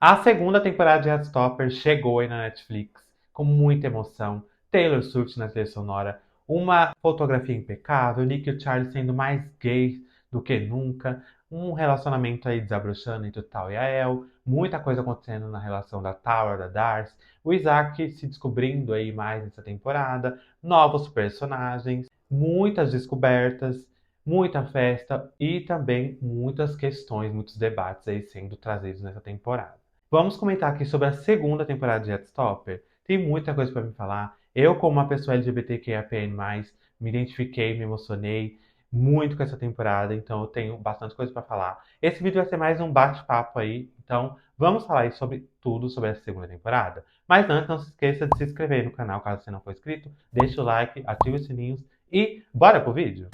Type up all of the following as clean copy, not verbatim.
A segunda temporada de Heartstopper chegou aí na Netflix com muita emoção. Taylor Swift na trilha sonora, uma fotografia impecável, Nick e o Charlie sendo mais gays do que nunca, um relacionamento aí desabrochando entre o Tal e a El, muita coisa acontecendo na relação da Tara, da Darcy, o Isaac se descobrindo aí mais nessa temporada, novos personagens, muitas descobertas, muita festa e também muitas questões, muitos debates aí sendo trazidos nessa temporada. Vamos comentar aqui sobre a segunda temporada de Heartstopper. Tem muita coisa para me falar. Eu, como uma pessoa LGBTQIAPN+, me identifiquei, me emocionei muito com essa temporada, então eu tenho bastante coisa para falar. Esse vídeo vai ser mais um bate-papo aí, então vamos falar aí sobre tudo sobre essa segunda temporada. Mas antes, não se esqueça de se inscrever no canal caso você não for inscrito, deixa o like, ativa os sininhos e bora pro vídeo?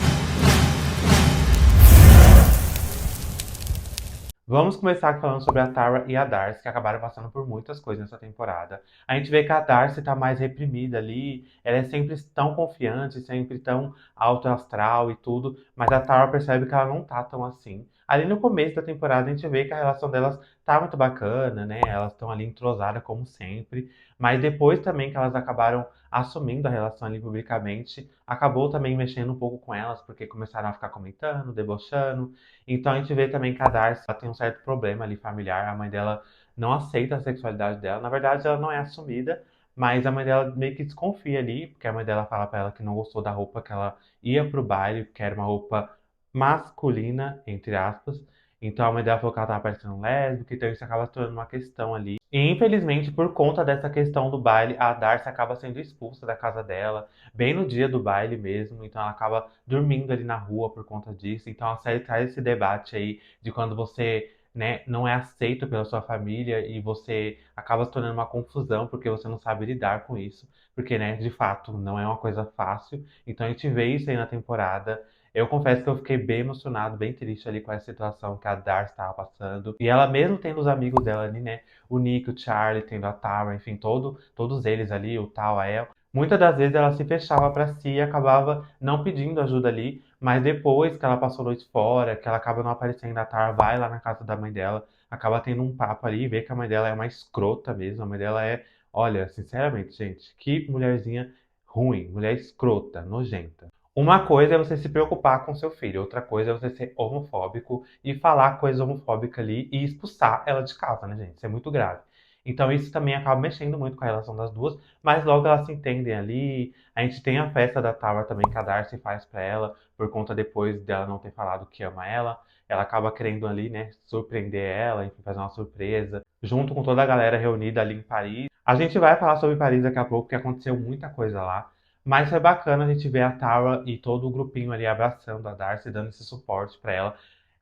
Vamos começar falando sobre a Tara e a Darcy, que acabaram passando por muitas coisas nessa temporada. A gente vê que a Darcy tá mais reprimida ali, ela é sempre tão confiante, sempre tão alto astral e tudo, mas a Tara percebe que ela não tá tão assim. Ali no começo da temporada a gente vê que a relação delas tá muito bacana, né? Elas estão ali entrosadas como sempre, mas depois também que elas acabaram assumindo a relação ali publicamente, acabou também mexendo um pouco com elas, porque começaram a ficar comentando, debochando. Então a gente vê também que a Darcy ela tem um certo problema ali familiar. A mãe dela não aceita a sexualidade dela. Na verdade, ela não é assumida, mas a mãe dela meio que desconfia ali, porque a mãe dela fala pra ela que não gostou da roupa que ela ia pro baile, que era uma roupa masculina, entre aspas. Então a mãe dela falou que ela tava parecendo lésbica, então isso acaba se tornando uma questão ali. E infelizmente, por conta dessa questão do baile, a Darcy acaba sendo expulsa da casa dela, bem no dia do baile mesmo, então ela acaba dormindo ali na rua por conta disso. Então a série traz esse debate aí de quando você, né, não é aceito pela sua família e você acaba se tornando uma confusão porque você não sabe lidar com isso, porque, né, de fato, não é uma coisa fácil. Então a gente vê isso aí na temporada. Eu confesso que eu fiquei bem emocionado, bem triste ali com essa situação que a Darcy estava passando. E ela mesmo tendo os amigos dela ali, né? O Nick, o Charlie, tendo a Tara, enfim, todos eles ali, o Tal, a El. Muitas das vezes ela se fechava para si e acabava não pedindo ajuda ali, mas depois que ela passou a noite fora, que ela acaba não aparecendo, a Tara vai lá na casa da mãe dela, acaba tendo um papo ali e vê que a mãe dela é uma escrota mesmo. A mãe dela é, olha, sinceramente, gente, que mulherzinha ruim, mulher escrota, nojenta. Uma coisa é você se preocupar com seu filho, outra coisa é você ser homofóbico e falar coisa homofóbica ali e expulsar ela de casa, né, gente? Isso é muito grave. Então isso também acaba mexendo muito com a relação das duas, mas logo elas se entendem ali. A gente tem a festa da Tara também que a Darcy faz pra ela, por conta depois dela não ter falado que ama ela. Ela acaba querendo ali, né, surpreender ela, enfim, fazer uma surpresa, junto com toda a galera reunida ali em Paris. A gente vai falar sobre Paris daqui a pouco, porque aconteceu muita coisa lá. Mas foi bacana a gente ver a Tara e todo o grupinho ali abraçando a Darcy, dando esse suporte pra ela.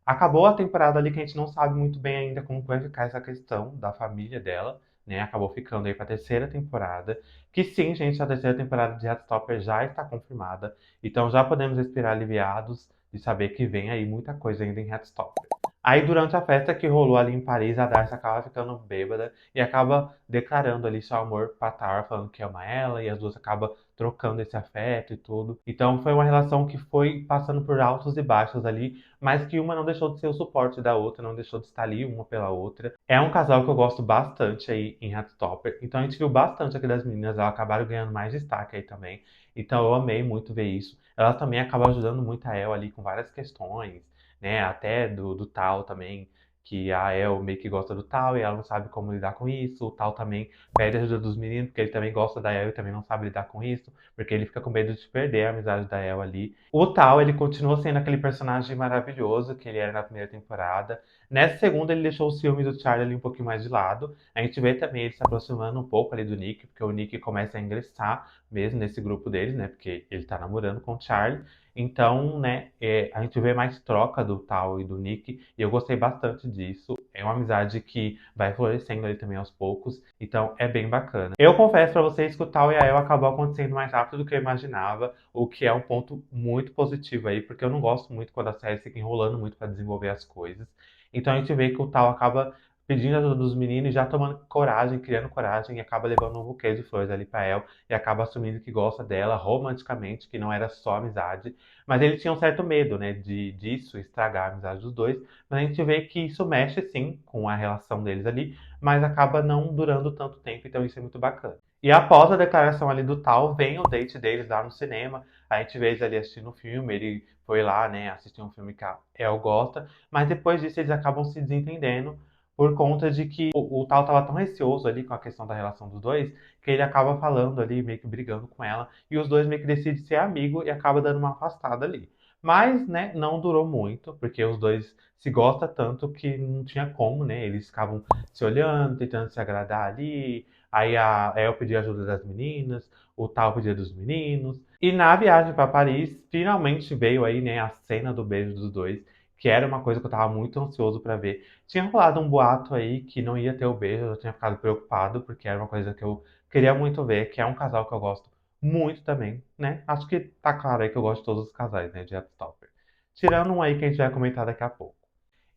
Acabou a temporada ali que a gente não sabe muito bem ainda como vai ficar essa questão da família dela, né? Acabou ficando aí pra terceira temporada. Que sim, gente, a terceira temporada de Heartstopper já está confirmada. Então já podemos respirar aliviados de saber que vem aí muita coisa ainda em Heartstopper. Aí durante a festa que rolou ali em Paris, a Darcy acaba ficando bêbada e acaba declarando ali seu amor pra Tara, falando que ama ela, e as duas acabam trocando esse afeto e tudo. Então foi uma relação que foi passando por altos e baixos ali, mas que uma não deixou de ser o suporte da outra, não deixou de estar ali uma pela outra. É um casal que eu gosto bastante aí em Heartstopper, então a gente viu bastante aqui das meninas, elas acabaram ganhando mais destaque aí também, então eu amei muito ver isso. Elas também acabam ajudando muito a El ali com várias questões, né, até do Tal também, que a El meio que gosta do Tal e ela não sabe como lidar com isso, o Tal também pede ajuda dos meninos, porque ele também gosta da El e também não sabe lidar com isso, porque ele fica com medo de perder a amizade da El ali. O Tal, ele continua sendo aquele personagem maravilhoso que ele era na primeira temporada. Nessa segunda, ele deixou o ciúme do Charlie ali um pouquinho mais de lado. A gente vê também ele se aproximando um pouco ali do Nick, porque o Nick começa a ingressar mesmo nesse grupo deles, né? Porque ele tá namorando com o Charlie. Então, né, a gente vê mais troca do Tal e do Nick, e eu gostei bastante disso. É uma amizade que vai florescendo ali também aos poucos, então é bem bacana. Eu confesso pra vocês que o Tal e a El acabou acontecendo mais rápido do que eu imaginava, o que é um ponto muito positivo aí, porque eu não gosto muito quando a série fica enrolando muito pra desenvolver as coisas. Então a gente vê que o Tal acaba pedindo ajuda dos meninos, e já tomando coragem, criando coragem, e acaba levando um buquê de flores ali pra El, e acaba assumindo que gosta dela romanticamente, que não era só amizade. Mas ele tinha um certo medo, né, disso estragar a amizade dos dois. Mas a gente vê que isso mexe sim com a relação deles ali, mas acaba não durando tanto tempo, então isso é muito bacana. E após a declaração ali do tal, vem o date deles lá no cinema. A gente vê eles ali assistindo um filme, ele foi lá, né, assistir um filme que a El gosta, mas depois disso eles acabam se desentendendo por conta de que o tal tava tão receoso ali com a questão da relação dos dois, que ele acaba falando ali, meio que brigando com ela, e os dois meio que decidem ser amigo e acaba dando uma afastada ali. Mas, né, não durou muito, porque os dois se gostam tanto que não tinha como, né? Eles ficavam se olhando, tentando se agradar ali. Aí a El pedia ajuda das meninas, o tal pedia dos meninos. E na viagem para Paris, finalmente veio aí, né, a cena do beijo dos dois, que era uma coisa que eu tava muito ansioso para ver. Tinha rolado um boato aí que não ia ter o beijo, eu tinha ficado preocupado, porque era uma coisa que eu queria muito ver, que é um casal que eu gosto muito também, né? Acho que tá claro aí que eu gosto de todos os casais, né, de Heartstopper. Tirando um aí que a gente vai comentar daqui a pouco.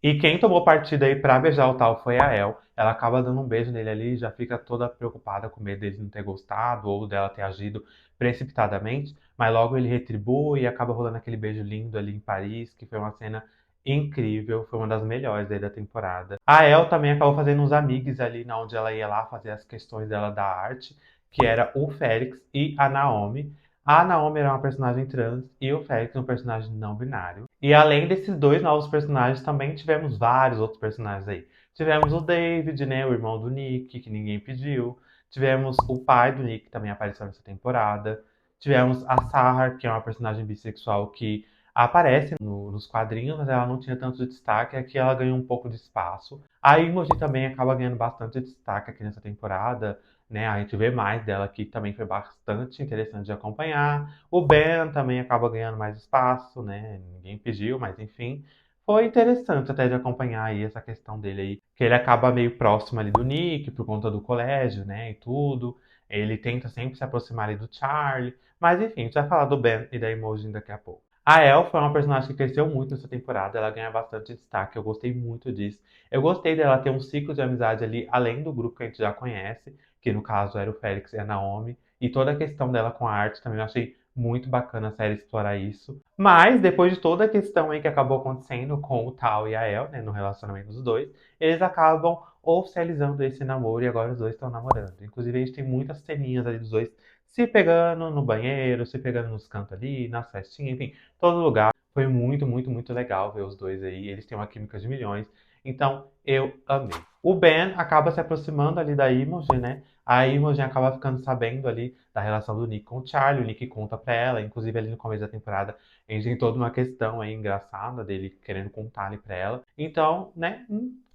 E quem tomou partida aí pra beijar o tal foi a El. Ela acaba dando um beijo nele ali, já fica toda preocupada com medo dele não ter gostado ou dela ter agido precipitadamente, mas logo ele retribui e acaba rolando aquele beijo lindo ali em Paris, que foi uma cena incrível, foi uma das melhores aí da temporada. A El também acabou fazendo uns amigos ali na onde ela ia lá fazer as questões dela da arte, que era o Félix e a Naomi. A Naomi era uma personagem trans e o Félix um personagem não binário. E além desses dois novos personagens, também tivemos vários outros personagens aí. Tivemos o David, né, o irmão do Nick, que ninguém pediu. Tivemos o pai do Nick, que também apareceu nessa temporada. Tivemos a Sarah, que é uma personagem bissexual que aparece nos quadrinhos, mas ela não tinha tanto destaque. Aqui ela ganhou um pouco de espaço. A Imogen também acaba ganhando bastante destaque aqui nessa temporada, né? A gente vê mais dela aqui, também foi bastante interessante de acompanhar. O Ben também acaba ganhando mais espaço, né? Ninguém pediu, mas enfim. Foi interessante até de acompanhar aí essa questão dele aí, que ele acaba meio próximo ali do Nick, por conta do colégio, né, e tudo. Ele tenta sempre se aproximar ali do Charlie. Mas enfim, a gente vai falar do Ben e da Imogen daqui a pouco. A Elfa é uma personagem que cresceu muito nessa temporada, ela ganha bastante destaque, eu gostei muito disso. Eu gostei dela ter um ciclo de amizade ali, além do grupo que a gente já conhece, que no caso era o Félix e a Naomi. E toda a questão dela com a arte também eu achei muito bacana a série explorar isso. Mas, depois de toda a questão aí que acabou acontecendo com o Tal e a El, né, no relacionamento dos dois, eles acabam oficializando esse namoro e agora os dois estão namorando. Inclusive, a gente tem muitas ceninhas ali dos dois se pegando no banheiro, se pegando nos cantos ali, nas festinhas, enfim, todo lugar. Foi muito, muito, muito legal ver os dois aí. Eles têm uma química de milhões. Então, eu amei. O Ben acaba se aproximando ali da Imogen, né? A Imogen acaba ficando sabendo ali da relação do Nick com o Charlie. O Nick conta pra ela, inclusive ali no começo da temporada, a gente tem toda uma questão aí engraçada dele querendo contar ali pra ela. Então, né?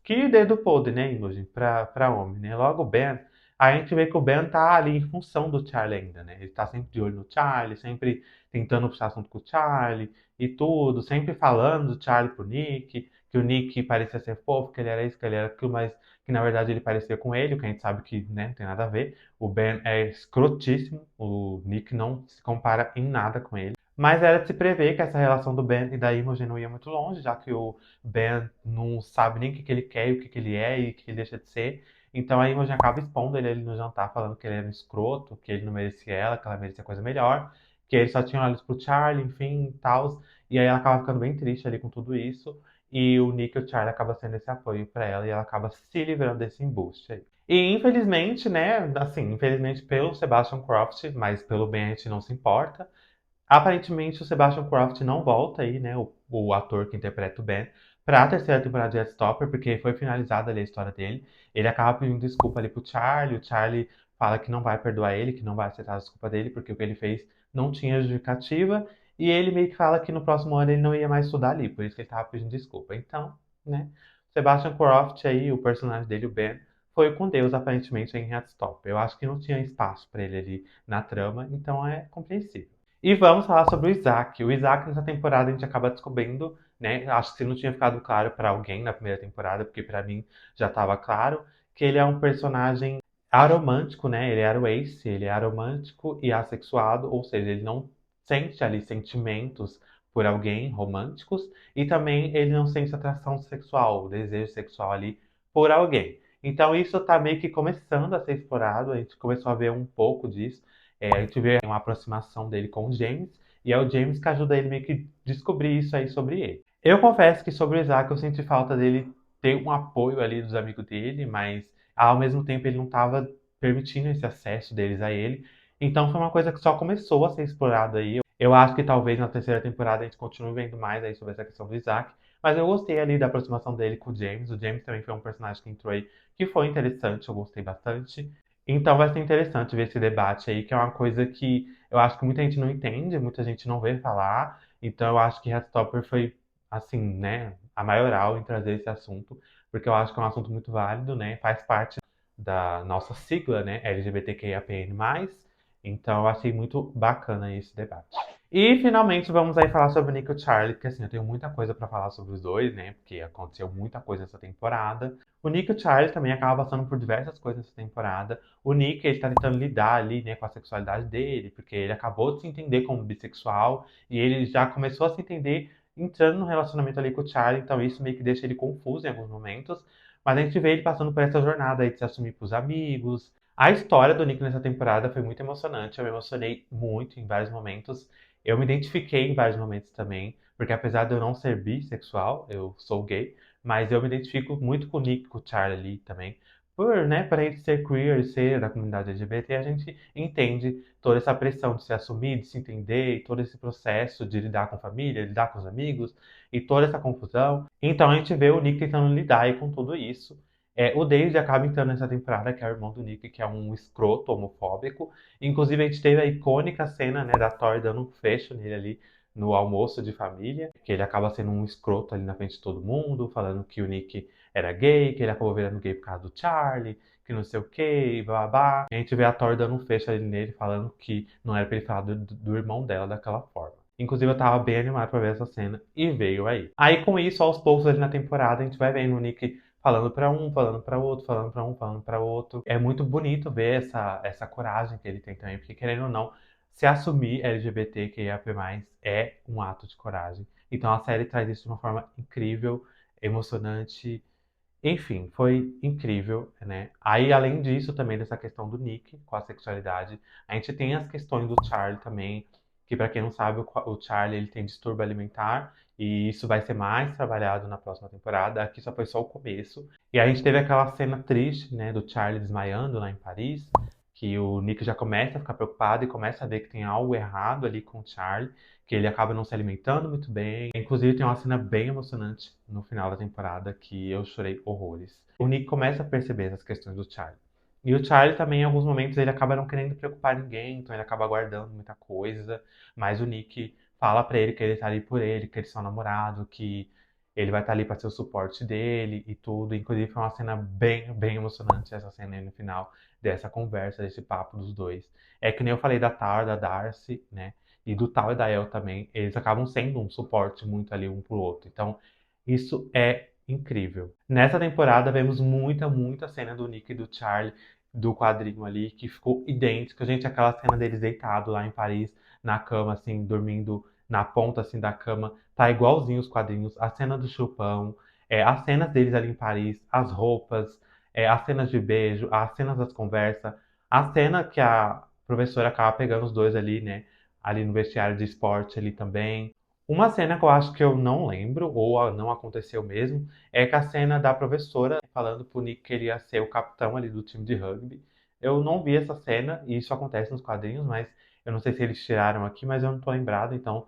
Que dedo podre, né, Imogen, pra homem, né? Logo o Ben, a gente vê que o Ben tá ali em função do Charlie ainda, né? Ele tá sempre de olho no Charlie, sempre tentando puxar assunto com o Charlie e tudo, sempre falando do Charlie pro Nick, que o Nick parecia ser fofo, que ele era isso, que ele era aquilo, mas que na verdade ele parecia com ele, o que a gente sabe que, né, não tem nada a ver. O Ben é escrotíssimo, o Nick não se compara em nada com ele. Mas era de se prever que essa relação do Ben e da Imogen não ia muito longe, já que o Ben não sabe nem o que que ele quer, e o que que ele é e o que ele deixa de ser. Então a Imogen acaba expondo ele ali no jantar, falando que ele era um escroto, que ele não merecia ela, que ela merecia coisa melhor, que ele só tinha olhos pro Charlie, enfim, e tal. E aí ela acaba ficando bem triste ali com tudo isso. E o Nick e o Charlie acaba sendo esse apoio pra ela e ela acaba se livrando desse embuste aí. E infelizmente, né, assim, infelizmente pelo Sebastian Croft, mas pelo bem a gente não se importa. Aparentemente o Sebastian Croft não volta aí, né, o ator que interpreta o Ben, pra terceira temporada de Heartstopper, porque foi finalizada ali a história dele. Ele acaba pedindo desculpa ali pro Charlie, o Charlie fala que não vai perdoar ele, que não vai aceitar a desculpa dele, porque o que ele fez não tinha justificativa, e ele meio que fala que no próximo ano ele não ia mais estudar ali, por isso que ele tava pedindo desculpa. Então, né, Sebastian Croft aí, o personagem dele, o Ben, foi com Deus aparentemente em Heartstopper. Eu acho que não tinha espaço pra ele ali na trama, então é compreensível. E vamos falar sobre o Isaac. O Isaac nessa temporada a gente acaba descobrindo, né? Acho que se não tinha ficado claro pra alguém na primeira temporada, porque pra mim já estava claro, que ele é um personagem aromântico, né? Ele era o Ace, ele é aromântico e assexuado, ou seja, ele não sente ali sentimentos por alguém românticos e também ele não sente atração sexual, desejo sexual ali por alguém. Então isso tá meio que começando a ser explorado, a gente começou a ver um pouco disso. A gente vê uma aproximação dele com o James, e é o James que ajuda ele meio que descobrir isso aí sobre ele. Eu confesso que sobre o Isaac eu senti falta dele ter um apoio ali dos amigos dele, mas ao mesmo tempo ele não estava permitindo esse acesso deles a ele. Então foi uma coisa que só começou a ser explorada aí. Eu acho que talvez na terceira temporada a gente continue vendo mais aí sobre essa questão do Isaac. Mas eu gostei ali da aproximação dele com o James. O James também foi um personagem que entrou aí que foi interessante, eu gostei bastante. Então vai ser interessante ver esse debate aí, que é uma coisa que eu acho que muita gente não entende, muita gente não vê falar. Então eu acho que Heartstopper foi, assim, né, a maioral em trazer esse assunto, porque eu acho que é um assunto muito válido, né, faz parte da nossa sigla, né, LGBTQIAPN+. Então eu achei muito bacana esse debate. E finalmente vamos aí falar sobre o Nick e o Charlie, porque assim, eu tenho muita coisa pra falar sobre os dois, né? Porque aconteceu muita coisa essa temporada. O Nick e o Charlie também acabam passando por diversas coisas essa temporada. O Nick, ele tá tentando lidar ali, né, com a sexualidade dele, porque ele acabou de se entender como bissexual e ele já começou a se entender entrando no relacionamento ali com o Charlie, então isso meio que deixa ele confuso em alguns momentos. Mas a gente vê ele passando por essa jornada aí de se assumir pros amigos. A história do Nick nessa temporada foi muito emocionante, eu me emocionei muito em vários momentos. Eu me identifiquei em vários momentos também, porque apesar de eu não ser bissexual, eu sou gay, mas eu me identifico muito com o Nick, com o Charlie ali também. Por, né, para ele ser queer e ser da comunidade LGBT, a gente entende toda essa pressão de se assumir, de se entender, e todo esse processo de lidar com a família, lidar com os amigos, e toda essa confusão. Então a gente vê o Nick tentando lidar aí com tudo isso. O David acaba entrando nessa temporada, que é o irmão do Nick, que é um escroto homofóbico. Inclusive, a gente teve a icônica cena, né, da Thor dando um fecho nele ali no almoço de família, que ele acaba sendo um escroto ali na frente de todo mundo, falando que o Nick era gay, que ele acabou virando gay por causa do Charlie, que não sei o que, e blá blá blá. E a gente vê a Thor dando um fecho ali nele, falando que não era pra ele falar do irmão dela daquela forma. Inclusive, eu tava bem animado pra ver essa cena e veio aí. Aí, com isso, aos poucos ali na temporada, a gente vai vendo o Nick falando pra um, falando pra outro, falando pra um, falando pra outro. É muito bonito ver essa coragem que ele tem também, porque querendo ou não, se assumir LGBTQIAP+, é um ato de coragem. Então a série traz isso de uma forma incrível, emocionante, enfim, foi incrível, né? Aí, além disso, também dessa questão do Nick com a sexualidade, a gente tem as questões do Charlie também, que pra quem não sabe, o Charlie ele tem distúrbio alimentar e isso vai ser mais trabalhado na próxima temporada. Aqui só foi só o começo. E a gente teve aquela cena triste, né, do Charlie desmaiando lá em Paris, que o Nick já começa a ficar preocupado e começa a ver que tem algo errado ali com o Charlie, que ele acaba não se alimentando muito bem. Inclusive, tem uma cena bem emocionante no final da temporada que eu chorei horrores. O Nick começa a perceber essas questões do Charlie. E o Charlie também, em alguns momentos, ele acaba não querendo preocupar ninguém, então ele acaba guardando muita coisa. Mas o Nick fala pra ele que ele tá ali por ele, que eles são namorados, que ele vai estar ali pra ser o suporte dele e tudo. Inclusive, foi uma cena bem, bem emocionante essa cena aí no final dessa conversa, desse papo dos dois. É que nem eu falei da Tara, da Darcy, né? E do Tal e da El também, eles acabam sendo um suporte muito ali um pro outro. Então, isso é incrível. Nessa temporada, vemos muita, muita cena do Nick e do Charlie, do quadrinho ali, que ficou idêntico. Gente, aquela cena deles deitados lá em Paris, na cama, assim, dormindo na ponta, assim, da cama, tá igualzinho os quadrinhos. A cena do chupão, as cenas deles ali em Paris, as roupas, as cenas de beijo, as cenas das conversas, a cena que a professora acaba pegando os dois ali, né? Ali no vestiário de esporte ali também. Uma cena que eu acho que eu não lembro, ou não aconteceu mesmo, é que a cena da professora falando pro Nick que ele ia ser o capitão ali do time de rugby. Eu não vi essa cena, e isso acontece nos quadrinhos, mas eu não sei se eles tiraram aqui, mas eu não tô lembrado, então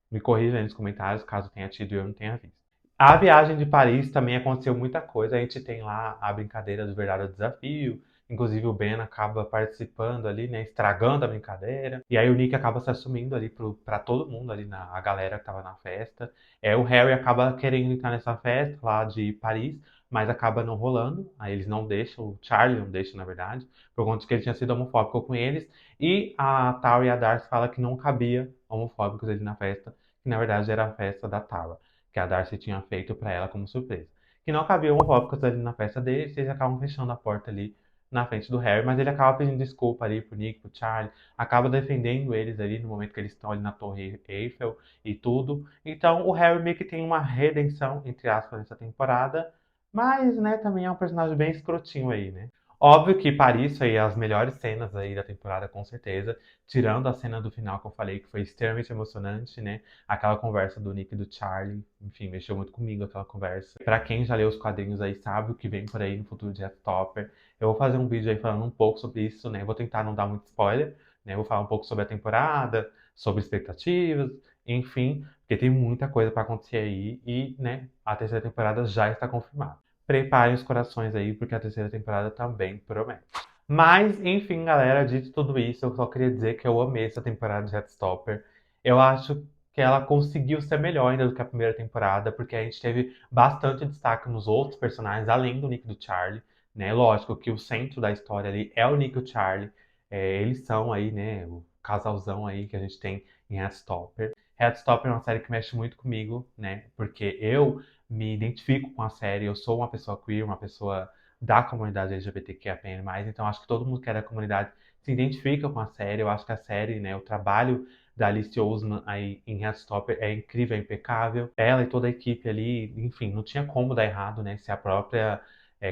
me corrija aí nos comentários caso tenha tido e eu não tenha visto. A viagem de Paris também aconteceu muita coisa. A gente tem lá a brincadeira do verdadeiro desafio. Inclusive o Ben acaba participando ali, né? Estragando a brincadeira. E aí o Nick acaba se assumindo ali pra todo mundo ali, a galera que tava na festa. O Harry acaba querendo entrar nessa festa lá de Paris, mas acaba não rolando. Aí eles não deixam, o Charlie não deixa, na verdade, por conta de que ele tinha sido homofóbico com eles. E a Tara e a Darcy falam que não cabia homofóbicos ali na festa, que na verdade era a festa da Tara que a Darcy tinha feito pra ela como surpresa. Que não cabia homofóbicos ali na festa deles, eles acabam fechando a porta ali na frente do Harry, mas ele acaba pedindo desculpa ali pro Nick, pro Charlie, acaba defendendo eles ali no momento que eles estão ali na Torre Eiffel e tudo. Então o Harry meio que tem uma redenção, entre aspas, nessa temporada, Mas, né, também é um personagem bem escrotinho aí, né? Óbvio que Paris foi as melhores cenas aí da temporada, com certeza. Tirando a cena do final que eu falei, que foi extremamente emocionante, né? Aquela conversa do Nick e do Charlie. Enfim, mexeu muito comigo aquela conversa. Pra quem já leu os quadrinhos aí, sabe o que vem por aí no futuro de Heartstopper. Eu vou fazer um vídeo aí falando um pouco sobre isso, né? Vou tentar não dar muito spoiler, né? Vou falar um pouco sobre a temporada, sobre expectativas, enfim, porque tem muita coisa pra acontecer aí e, né, a terceira temporada já está confirmada. Preparem os corações aí, porque a terceira temporada também promete. Mas, enfim, galera, dito tudo isso, eu só queria dizer que eu amei essa temporada de Heartstopper. Eu acho que ela conseguiu ser melhor ainda do que a primeira temporada, porque a gente teve bastante destaque nos outros personagens, além do Nick e do Charlie, né? Lógico que o centro da história ali é o Nick e o Charlie. Eles são aí, né, o casalzão aí que a gente tem em Heartstopper. Heartstopper é uma série que mexe muito comigo, né? Porque eu me identifico com a série, eu sou uma pessoa queer, uma pessoa da comunidade LGBTQIA+, então acho que todo mundo que é da comunidade se identifica com a série. Eu acho que a série, né, o trabalho da Alice Oseman aí em Heartstopper é incrível, é impecável. Ela e toda a equipe ali, enfim, não tinha como dar errado, né? Se a própria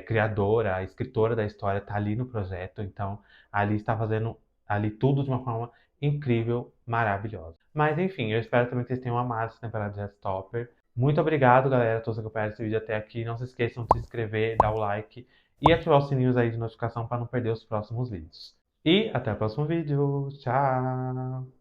criadora, a escritora da história tá ali no projeto, então a Alice está fazendo ali tudo de uma forma incrível, maravilhosa. Mas enfim, eu espero também que vocês tenham amado essa temporada de Heartstopper. Muito obrigado, galera, a todos que acompanharam esse vídeo até aqui. Não se esqueçam de se inscrever, dar o like e ativar os sininhos aí de notificação para não perder os próximos vídeos. E até o próximo vídeo. Tchau!